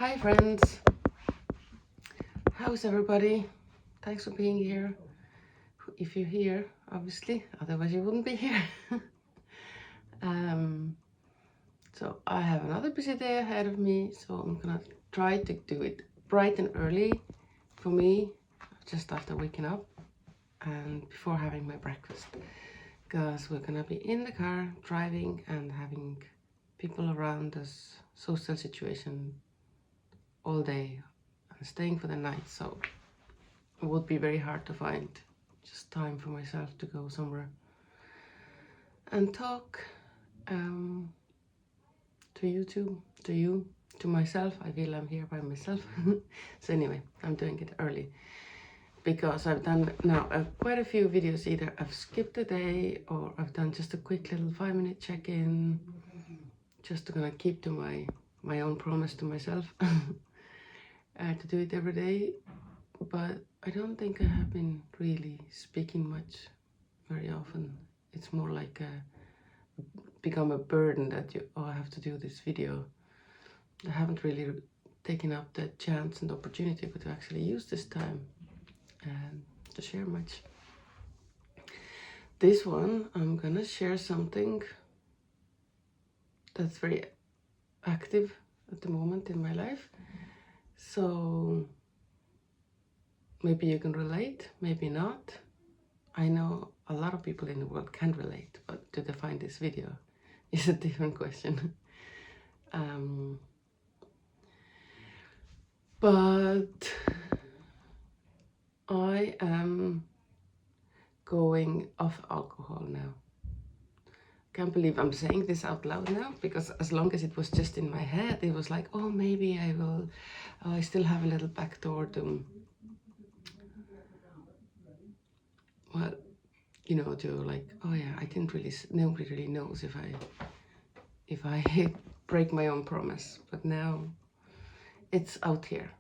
Hi friends, how's everybody? Thanks for being here. If you're here, obviously, otherwise you wouldn't be here. So I have another busy day ahead of me, so I'm gonna try to do it bright and early for me, just after waking up and before having my breakfast, because we're gonna be in the car driving and having people around us, social situation all day and staying for the night, so it would be very hard to find just time for myself to go somewhere and talk to you too, to myself. I feel I'm here by myself. So anyway, I'm doing it early because I've done now quite a few videos. Either I've skipped a day or I've done just a quick little 5-minute check-in, just gonna keep to my own promise to myself to do it every day. But I don't think I have been really speaking much very often. It's more like become a burden that I have to do this video. I haven't really taken up the chance and opportunity to actually use this time to share much. This one, I'm gonna share something that's very active at the moment in my life. So maybe you can relate, maybe not. I know a lot of people in the world can relate, but do they find this video is a different question. But I am going off alcohol now. Can't believe I'm saying this out loud now, because as long as it was just in my head, it was like, oh, maybe I will, I still have a little back door to, well, you know, to like, oh yeah, I didn't really, nobody really knows if I break my own promise, but now it's out here.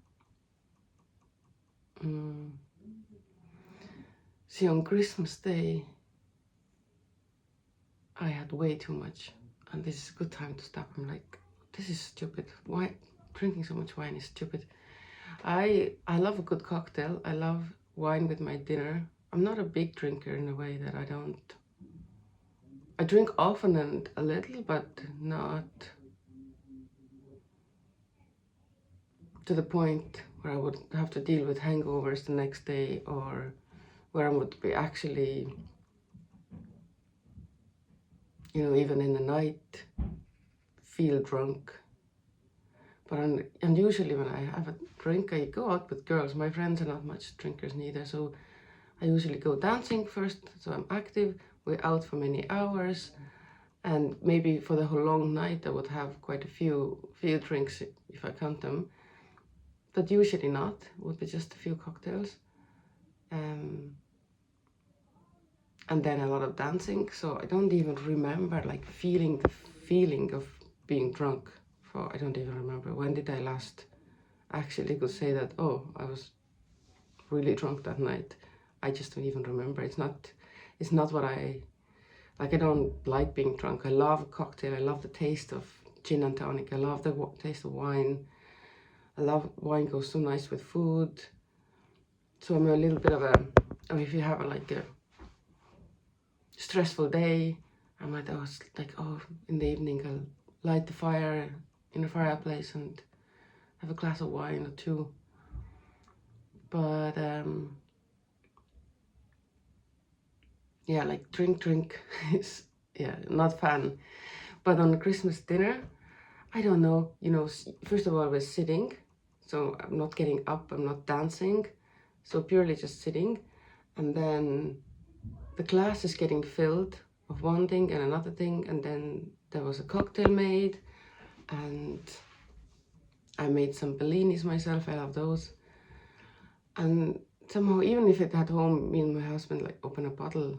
See, on Christmas Day, I had way too much, and this is a good time to stop. I'm like, this is stupid. Why drinking so much wine is stupid. I love a good cocktail. I love wine with my dinner. I'm not a big drinker in a way that I drink often and a little, but not to the point where I would have to deal with hangovers the next day, or where I would be actually, you know, even in the night, feel drunk. But and usually when I have a drink, I go out with girls. My friends are not much drinkers neither, so I usually go dancing first, so I'm active. We're out for many hours, and maybe for the whole long night I would have quite a few drinks if I count them, but usually not. It would be just a few cocktails. And then a lot of dancing, so I don't even remember like feeling the feeling of being drunk. I don't even remember when did I last actually could say that, oh, I was really drunk that night. I just don't even remember. It's not what I like. I don't like being drunk. I love a cocktail. I love the taste of gin and tonic. I love the taste of wine. I love wine, goes so nice with food. So I'm a little bit of a, or if you have like a stressful day, I might in the evening I'll light the fire in the fireplace and have a glass of wine or two. But yeah, like drink is, yeah, not fun. But on the Christmas dinner, I don't know, you know, first of all, we're sitting, so I'm not getting up, I'm not dancing, so purely just sitting. And then the glass is getting filled of one thing and another thing, and then there was a cocktail made, and I made some bellinis myself. I love those. And somehow, even if at home, me and my husband like open a bottle,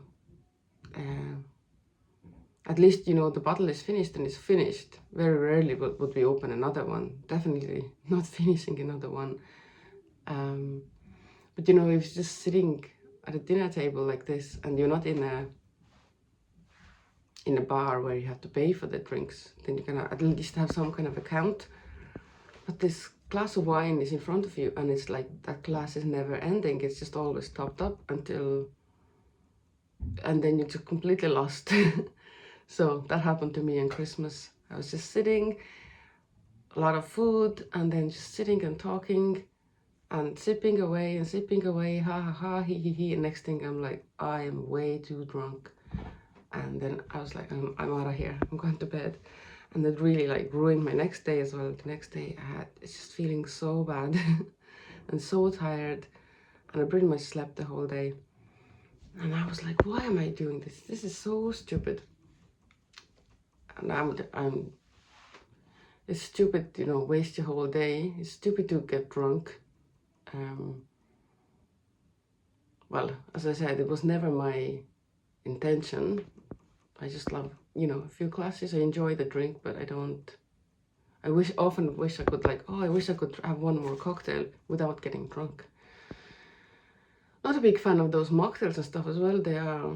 at least, you know, the bottle is finished and it's finished. Very rarely would we open another one. Definitely not finishing another one. But you know, if you're just sitting at a dinner table like this, and you're not in a bar where you have to pay for the drinks, then you can at least have some kind of account. But this glass of wine is in front of you and it's like that glass is never ending. It's just always topped up until, and then you're just completely lost. So that happened to me on Christmas. I was just sitting, a lot of food, and then just sitting and talking and sipping away, ha ha ha, he. And next thing I'm like, I am way too drunk. And then I was like, I'm out of here, I'm going to bed. And that really like ruined my next day as well. The next day it's just feeling so bad and so tired. And I pretty much slept the whole day. And I was like, why am I doing this? This is so stupid. And it's stupid, you know, waste your whole day. It's stupid to get drunk. Well, as I said, it was never my intention. I just love, you know, a few glasses. I enjoy the drink, but I often wish I could I wish I could have one more cocktail without getting drunk. Not a big fan of those mocktails and stuff as well. They are,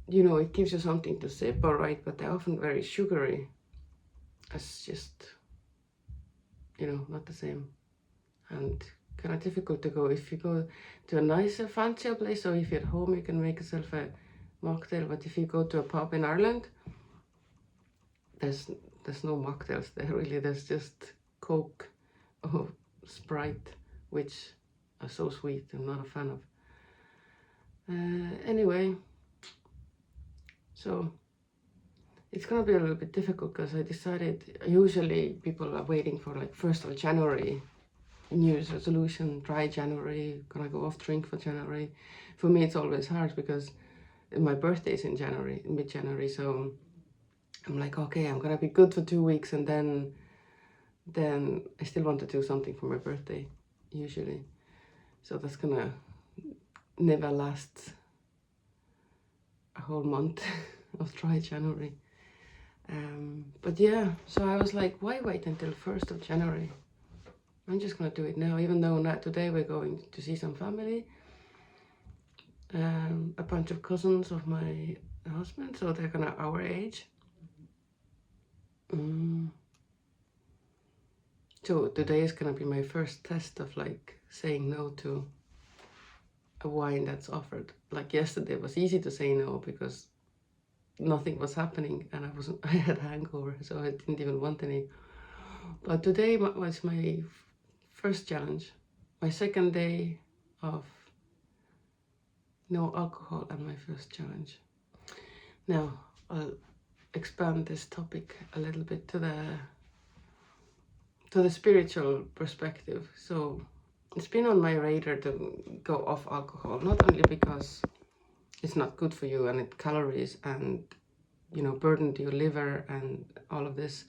you know, it gives you something to sip, all right, but they're often very sugary. It's just, you know, not the same. And kind of difficult to go. If you go to a nicer, fancier place, or if you're at home, you can make yourself a mocktail. But if you go to a pub in Ireland, there's no mocktails there, really. There's just Coke or Sprite, which are so sweet. I'm not a fan of. Anyway, so it's gonna be a little bit difficult because I decided, usually people are waiting for like 1st of January, New Year's resolution, try January, gonna go off drink for January. For me, it's always hard because my birthday is in January, mid-January, so I'm like, okay, I'm gonna be good for 2 weeks, and then I still want to do something for my birthday, usually. So that's gonna never last a whole month of dry January. But yeah, so I was like, why wait until 1st of January? I'm just gonna do it now, even though not today we're going to see some family. A bunch of cousins of my husband, so they're gonna our age. So today is gonna be my first test of like saying no to a wine that's offered. Like yesterday it was easy to say no because nothing was happening and I had a hangover, so I didn't even want any. But today was my first challenge, my second day of no alcohol, and my first challenge. Now I'll expand this topic a little bit to the spiritual perspective. So it's been on my radar to go off alcohol, not only because it's not good for you and it calories and, you know, burden to your liver and all of this,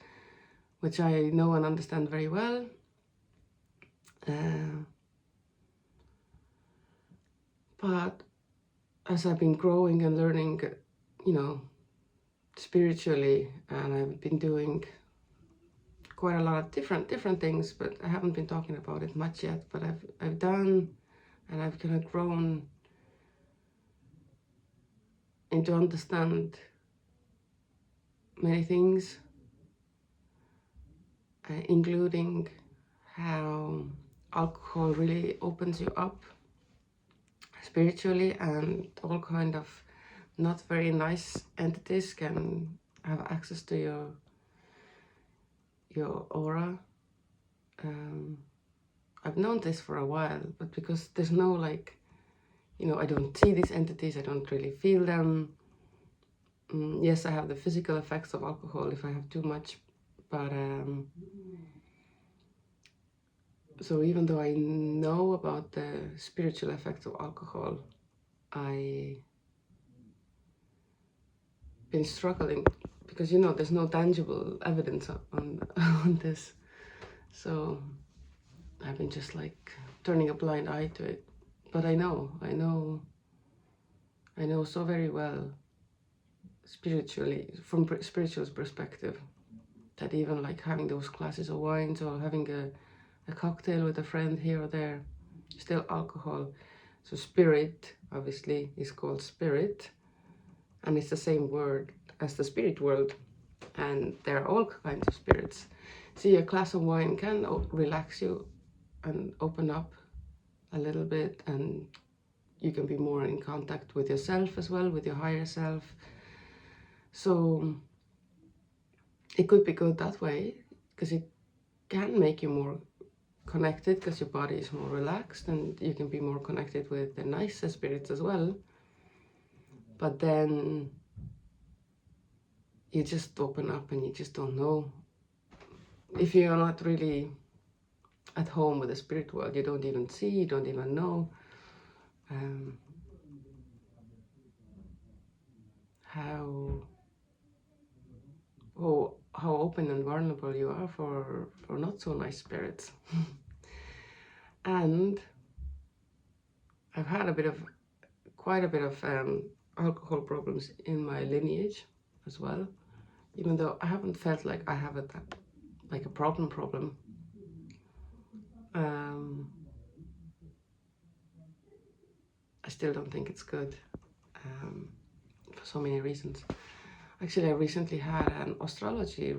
which I know and understand very well. But as I've been growing and learning, you know, spiritually, and I've been doing quite a lot of different things, but I haven't been talking about it much yet. But I've done, and I've kind of grown into understand many things, including how alcohol really opens you up spiritually, and all kind of not very nice entities can have access to your aura. I've known this for a while, but because there's no like, you know, I don't see these entities, I don't really feel them. Yes, I have the physical effects of alcohol if I have too much, but so even though I know about the spiritual effects of alcohol, I've been struggling because, you know, there's no tangible evidence on this. So I've been just like turning a blind eye to it. But I know so very well spiritually, from spiritual perspective, that even like having those glasses of wines or having a cocktail with a friend here or there, still alcohol. So spirit, obviously, is called spirit, and it's the same word as the spirit world. and there are all kinds of spirits. See, a glass of wine can relax you and open up a little bit, and you can be more in contact with yourself as well, with your higher self. So it could be good that way, because it can make you more connected, because your body is more relaxed and you can be more connected with the nicer spirits as well. But then you just open up and you just don't know. If you're not really at home with the spirit world, you don't even see, you don't even know how open and vulnerable you are for not so nice spirits. And I've had quite a bit of alcohol problems in my lineage as well, even though I haven't felt like I have like a problem. I still don't think it's good for so many reasons. Actually, I recently had an astrology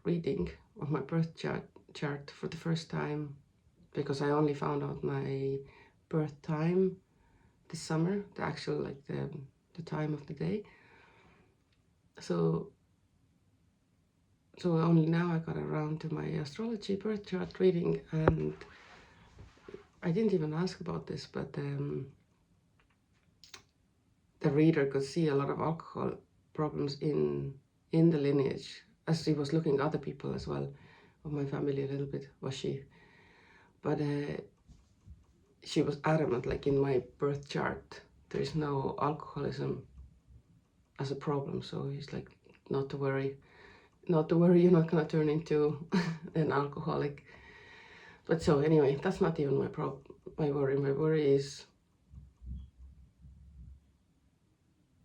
reading of my birth chart for the first time, because I only found out my birth time this summer, the actual, like the time of the day. So only now I got around to my astrology birth chart reading, and I didn't even ask about this, but the reader could see a lot of alcohol problems in the lineage, as she was looking at other people as well, of my family a little bit, was she. But she was adamant, like, in my birth chart, there is no alcoholism as a problem. So he's like, not to worry, you're not gonna turn into an alcoholic. But so anyway, that's not even my worry. My worry is,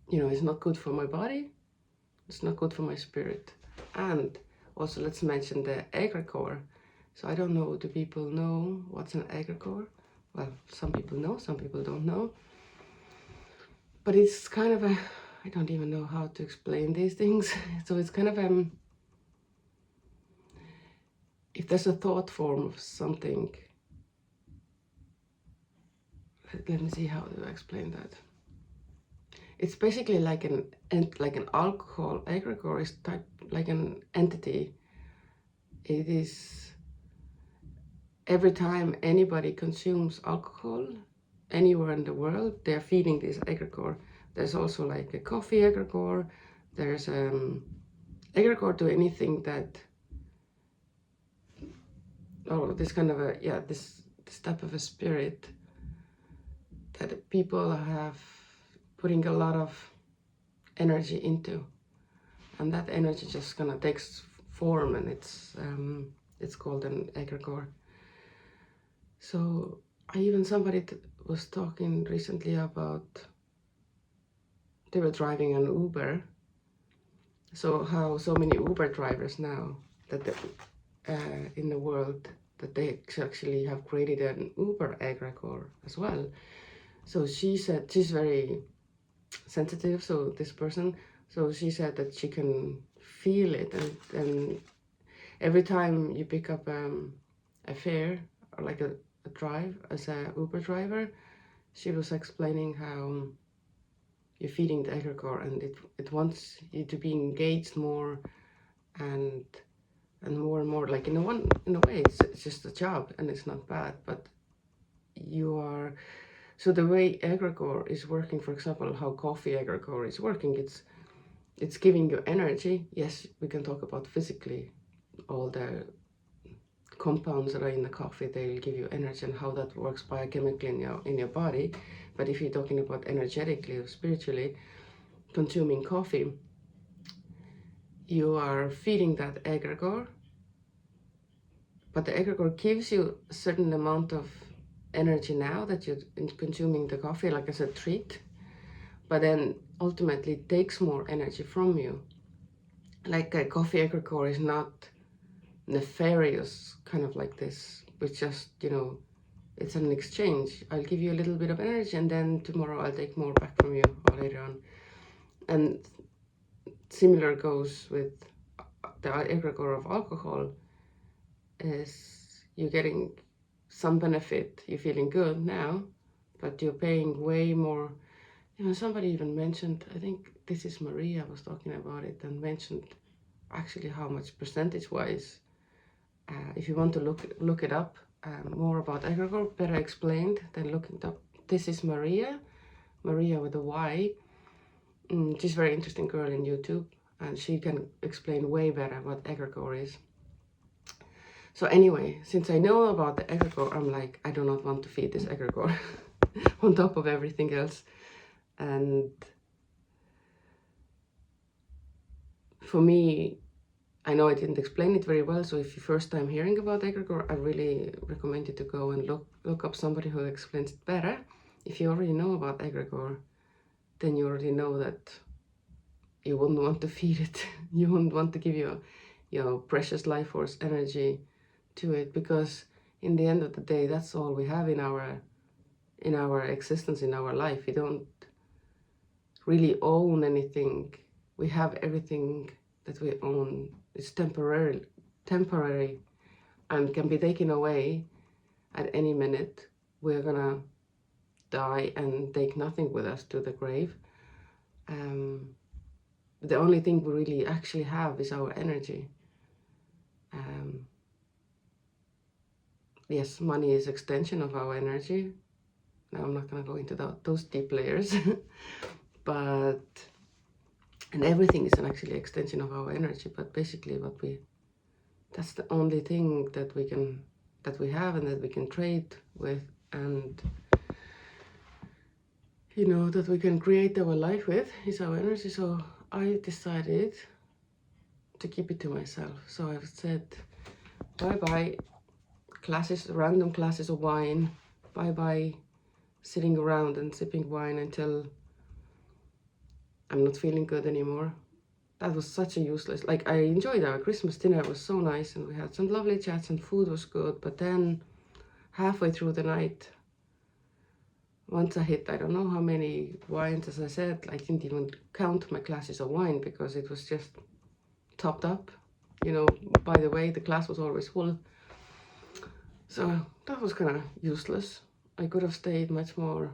it's not good for my body, it's not good for my spirit. And also, let's mention the egregore. So I don't know, do people know what's an egregore? Well, some people know, some people don't know. But it's kind of I don't even know how to explain these things. So it's kind of if there's a thought form of something, let me see, how do I explain that? It's basically like an alcohol. Egregore is like an entity. It is, every time anybody consumes alcohol anywhere in the world, they're feeding this egregore. There's also like a coffee egregore. There's egregore to anything that, this kind of this type of a spirit that people have putting a lot of energy into, and that energy just kind of takes form, and it's called an egregore. So somebody was talking recently about, they were driving an Uber, so how so many Uber drivers now that in the world, that they actually have created an Uber egregore as well. So she said, she's very sensitive, so this person, so she said that she can feel it, and every time you pick up a fare, or like a drive as a Uber driver, she was explaining how you're feeding the egregore, and it wants you to be engaged more and more and more. Like in a way, it's just a job, and it's not bad, but you are. So the way egregore is working, for example, how coffee egregore is working, it's giving you energy. Yes, we can talk about physically, all the compounds that are in the coffee, they'll give you energy, and how that works biochemically in your body. But if you're talking about energetically or spiritually, consuming coffee, you are feeding that egregore, but the egregore gives you a certain amount of energy now that you're consuming the coffee, like as a treat, but then ultimately takes more energy from you. Like a coffee egregore is not nefarious, kind of like this, which just, it's an exchange. I'll give you a little bit of energy, and then tomorrow I'll take more back from you, or later on. And similar goes with the egregore of alcohol is you're getting some benefit, you're feeling good now, but you're paying way more. You know, somebody even mentioned, I think this is Maria was talking about it, and mentioned actually how much percentage-wise, if you want to look it up, more about egregore, better explained than looking it up. This is Maria with a Y. She's a very interesting girl in YouTube, and she can explain way better what egregore is. So anyway, since I know about the egregore, I'm like, I do not want to feed this egregore on top of everything else. And for me, I know I didn't explain it very well, so if you're first time hearing about egregore, I really recommend you to go and look up somebody who explains it better. If you already know about egregore, then you already know that you wouldn't want to feed it. You wouldn't want to give your precious life force energy to it, because in the end of the day, that's all we have in our existence, in our life. We don't really own anything. We have everything that we own. It's temporary and can be taken away at any minute. We're gonna die and take nothing with us to the grave. The only thing we really actually have is our energy. Yes, money is extension of our energy. Now I'm not gonna go into those deep layers, but and everything is actually an extension of our energy. But basically, that's the only thing that we have and that we can trade with, and you know, that we can create our life with, is our energy. So I decided to keep it to myself. So I've said bye-bye classes, random glasses of wine, bye-bye sitting around and sipping wine until I'm not feeling good anymore. That was such a useless, like, I enjoyed our Christmas dinner, it was so nice, and we had some lovely chats and food was good, but then halfway through the night, once I hit, I don't know how many wines, as I said, I didn't even count my glasses of wine because it was just topped up. You know, by the way, the glass was always full. So that was kind of useless. I could have stayed much more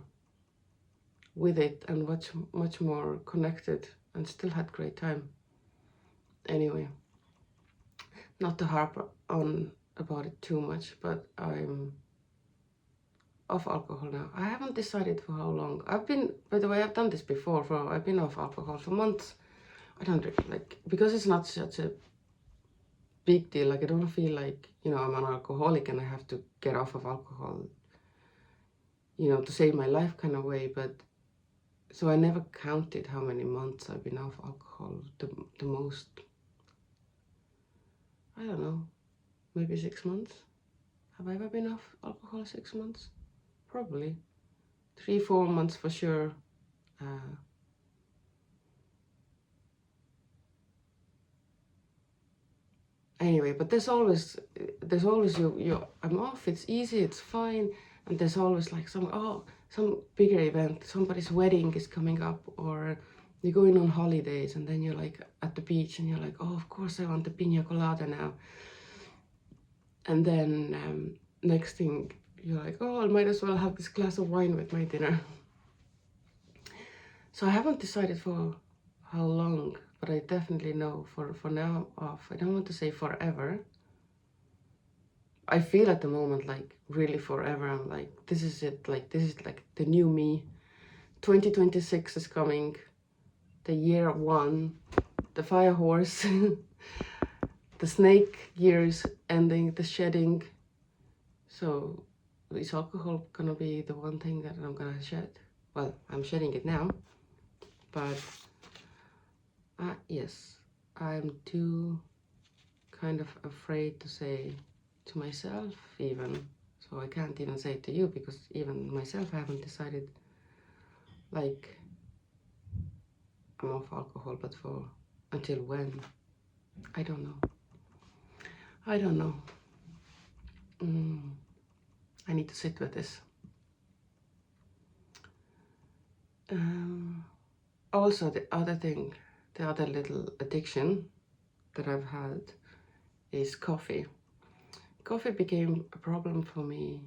with it and much more connected and still had great time. Anyway, not to harp on about it too much, but I'm off alcohol now. I haven't decided for how long. By the way, I've done this before. I've been off alcohol for months. I don't really, like, because it's not such a big deal. Like, I don't feel like, you know, I'm an alcoholic and I have to get off of alcohol, you know, to save my life kind of way. But so I never counted how many months I've been off alcohol. The most, I don't know, maybe 6 months. Have I ever been off alcohol 6 months? Probably 3-4 months for sure. Anyway, but there's always I'm off, it's easy, it's fine, and there's always like some bigger event, somebody's wedding is coming up, or you're going on holidays, and then you're like at the beach and you're like, oh, of course I want the pina colada now. And then next thing you're like, oh, I might as well have this glass of wine with my dinner. So I haven't decided for how long, but I definitely know for now off. I don't want to say forever. I feel at the moment like really forever. I'm like, this is it. Like, this is like the new me. 2026 is coming. The year one. The fire horse. The snake years ending. The shedding. So is alcohol gonna be the one thing that I'm gonna shed? Well, I'm shedding it now. But yes, I'm too kind of afraid to say to myself even, so I can't even say it to you, because even myself I haven't decided, like, I'm off alcohol, but for until when, I don't know. I need to sit with this. Also the other thing, the other little addiction that I've had is coffee. Coffee became a problem for me.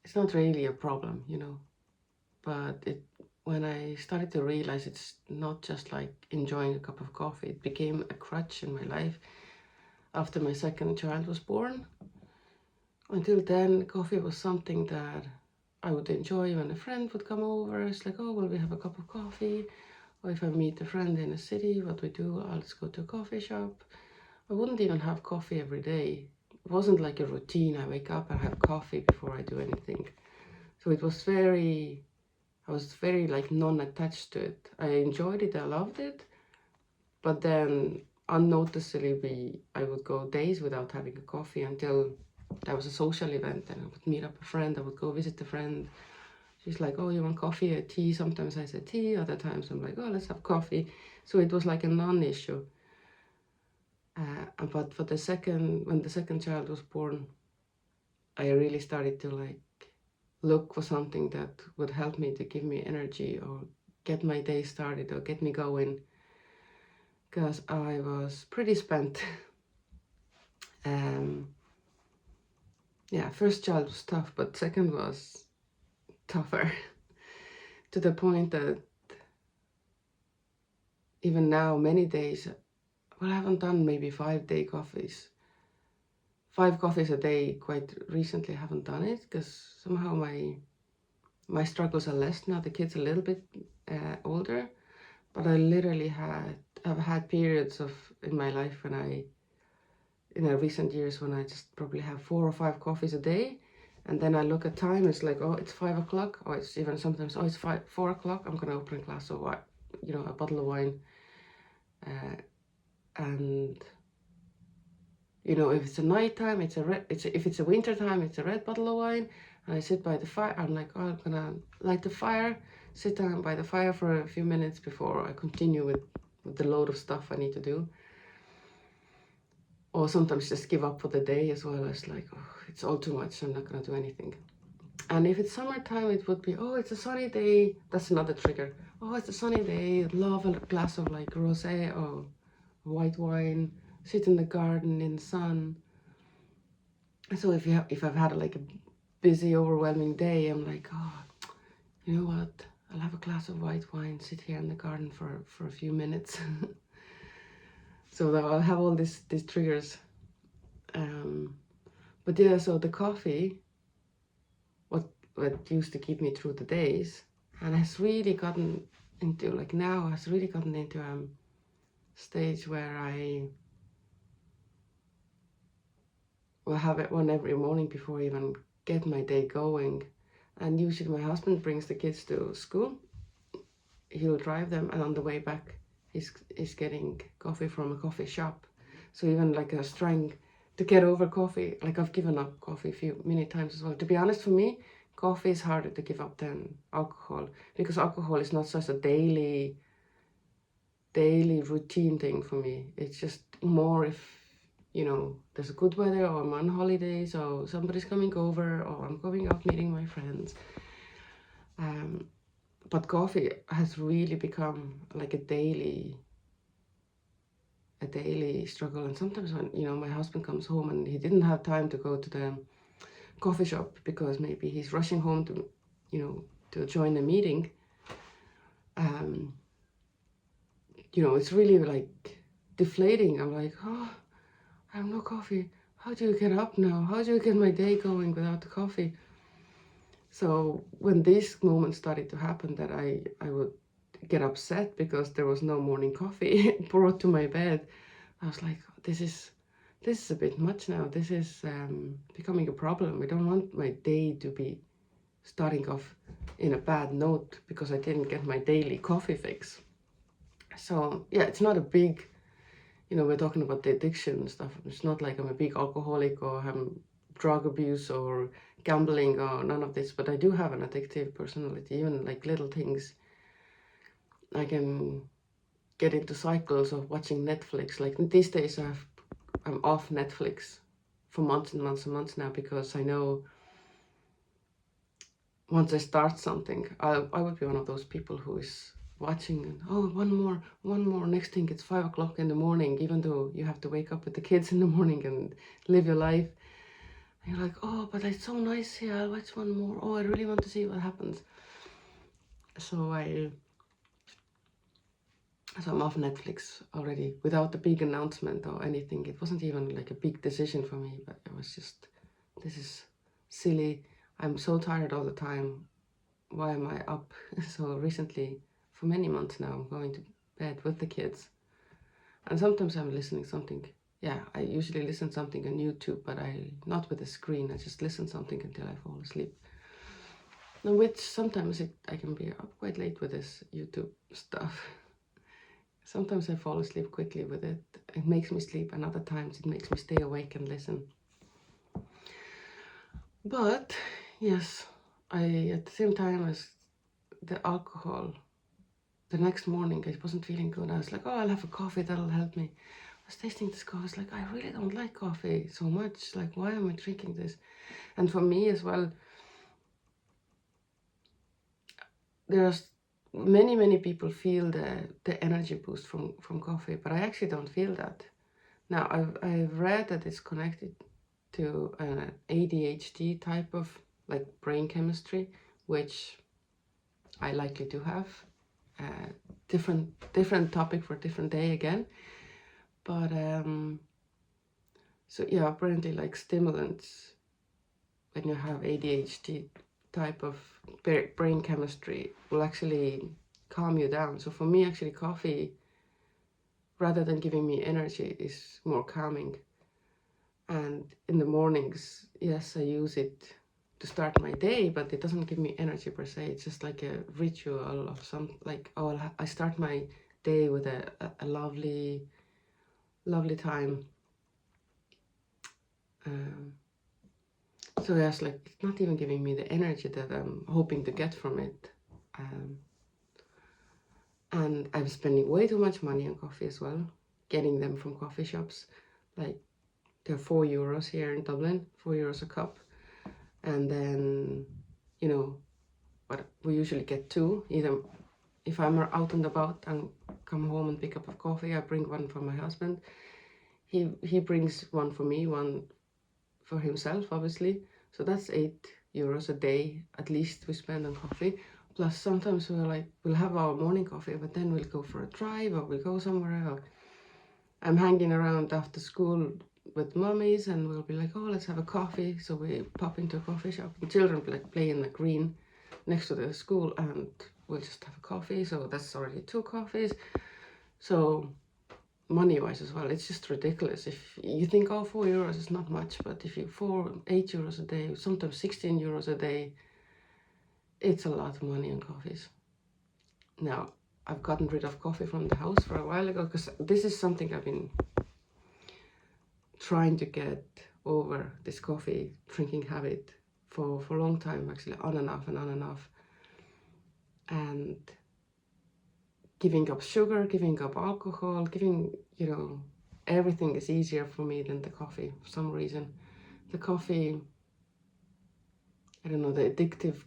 It's not really a problem, you know, but when I started to realize it's not just like enjoying a cup of coffee, it became a crutch in my life after my second child was born. Until then, coffee was something that I would enjoy when a friend would come over. It's like, oh, well, we have a cup of coffee. Or if I meet a friend in a city, what we do, I'll just go to a coffee shop. I wouldn't even have coffee every day. It wasn't like a routine. I wake up and have coffee before I do anything. So it was I was very like non-attached to it. I enjoyed it, I loved it. But then unnoticeably, I would go days without having a coffee until there was a social event and I would meet up a friend. I would go visit a friend. She's like, oh, you want coffee or tea? Sometimes I said tea, other times I'm like, oh, let's have coffee. So it was like a non-issue. But for when the second child was born, I really started to like look for something that would help me to give me energy or get my day started or get me going. Because I was pretty spent. Yeah, first child was tough, but second was tougher. To the point that even now, many days, well, I haven't done maybe 5-day coffees. 5 coffees a day quite recently. I haven't done it because somehow my struggles are less now. The kid's a little bit older, but I literally have had periods in my life when in recent years when I just probably have 4 or 5 coffees a day. And then I look at time, it's like, oh, it's 5 o'clock. Or it's even sometimes, oh, it's 4 o'clock. I'm going to open a glass of wine, you know, a bottle of wine. And, you know, if it's a nighttime, if it's a winter time, it's a red bottle of wine. And I sit by the fire. I'm like, oh, I'm going to light the fire, sit down by the fire for a few minutes before I continue with the load of stuff I need to do. Or sometimes just give up for the day as well. As like, oh, it's all too much, I'm not gonna do anything. And if it's summertime, it would be, oh, it's a sunny day. That's another trigger. Oh, it's a sunny day. Love a glass of like rosé or white wine. Sit in the garden in the sun. So if I've had like a busy, overwhelming day, I'm like, oh, you know what? I'll have a glass of white wine. Sit here in the garden for a few minutes. So that I'll have all these triggers. But yeah, so the coffee, what used to keep me through the days, and has really gotten into a stage where I will have it one every morning before I even get my day going. And usually my husband brings the kids to school. He'll drive them, and on the way back, he's getting coffee from a coffee shop. So even like I was trying to get over coffee, like I've given up coffee many times as well. To be honest, for me, coffee is harder to give up than alcohol, because alcohol is not such a daily routine thing for me. It's just more if, you know, there's a good weather, or I'm on holidays, or somebody's coming over, or I'm going out meeting my friends. But coffee has really become like a daily struggle. And sometimes when, you know, my husband comes home and he didn't have time to go to the coffee shop because maybe he's rushing home to, you know, to join a meeting, you know, it's really like deflating. I'm like, oh, I have no coffee. How do you get up now? How do you get my day going without the coffee? So when these moments started to happen, that I would get upset because there was no morning coffee brought to my bed, I was like, this is a bit much now. This is becoming a problem. I don't want my day to be starting off in a bad note because I didn't get my daily coffee fix. So yeah, it's not a big, you know, we're talking about the addiction and stuff. It's not like I'm a big alcoholic or have drug abuse or gambling or none of this, but I do have an addictive personality. Even like little things, I can get into cycles of watching Netflix. Like these days I'm off Netflix for months and months and months now, because I know once I start something, I would be one of those people who is watching, and oh, one more, next thing it's 5 o'clock in the morning, even though you have to wake up with the kids in the morning and live your life. And you're like, oh, but it's so nice here, I'll watch one more. Oh, I really want to see what happens. So I'm off Netflix already without a big announcement or anything. It wasn't even like a big decision for me, but it was just, this is silly. I'm so tired all the time. Why am I up so recently? For many months now, I'm going to bed with the kids. And sometimes I'm listening something. Yeah, I usually listen something on YouTube, but not with a screen. I just listen something until I fall asleep. Now, which sometimes I can be up quite late with this YouTube stuff. Sometimes I fall asleep quickly with it. It makes me sleep, and other times it makes me stay awake and listen. But yes, at the same time as the alcohol, the next morning I wasn't feeling good. I was like, oh, I'll have a coffee, that'll help me. I was tasting this coffee. I was like, I really don't like coffee so much. Like, why am I drinking this? And for me as well, there's many people feel the energy boost from coffee, but I actually don't feel that. Now, I've read that it's connected to an ADHD type of like brain chemistry, which I likely do have. Different topic for a different day again. But so yeah, apparently like stimulants, when you have ADHD type of brain chemistry, will actually calm you down. So for me, actually, coffee, rather than giving me energy, is more calming. And in the mornings, yes, I use it to start my day, but it doesn't give me energy per se. It's just like a ritual of some, like, oh, I start my day with a lovely time. So yes, like, it's not even giving me the energy that I'm hoping to get from it. And I'm spending way too much money on coffee as well, getting them from coffee shops. Like, they're €4 here in Dublin, €4 a cup. And then, you know, but we usually get two. Either if I'm out and about and come home and pick up a coffee, I bring one for my husband. He brings one for me, one for himself, obviously. So that's €8 a day, at least, we spend on coffee. Plus sometimes we'll have our morning coffee, but then we'll go for a drive or we'll go somewhere else. I'm hanging around after school with mummies and we'll be like, oh, let's have a coffee. So we pop into a coffee shop and children like play in the green next to the school and we'll just have a coffee. So that's already 2 coffees. So money-wise as well, it's just ridiculous. If you think, oh, €4 is not much, but if you €8 a day, sometimes €16 a day, it's a lot of money on coffees. Now, I've gotten rid of coffee from the house for a while ago because this is something I've been trying to get over, this coffee drinking habit for a long time, actually, on and off and on and off. And giving up sugar, giving up alcohol, everything is easier for me than the coffee for some reason. The coffee, I don't know, the addictive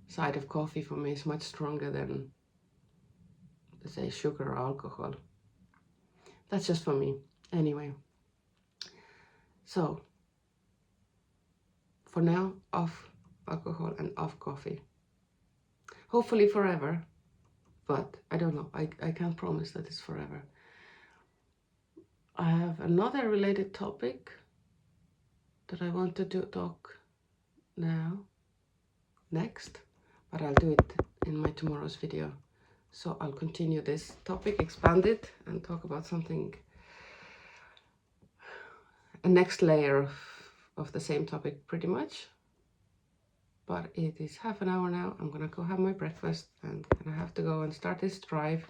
side of coffee for me is much stronger than, let's say, sugar or alcohol. That's just for me. Anyway, so for now, off alcohol and off coffee. Hopefully forever, but I don't know. I can't promise that it's forever. I have another related topic that I want to talk next, but I'll do it in my tomorrow's video. So I'll continue this topic, expand it, and talk about something, a next layer of the same topic pretty much. But it is half an hour now. I'm gonna go have my breakfast and I have to go and start this drive.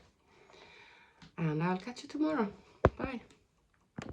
And I'll catch you tomorrow. Bye.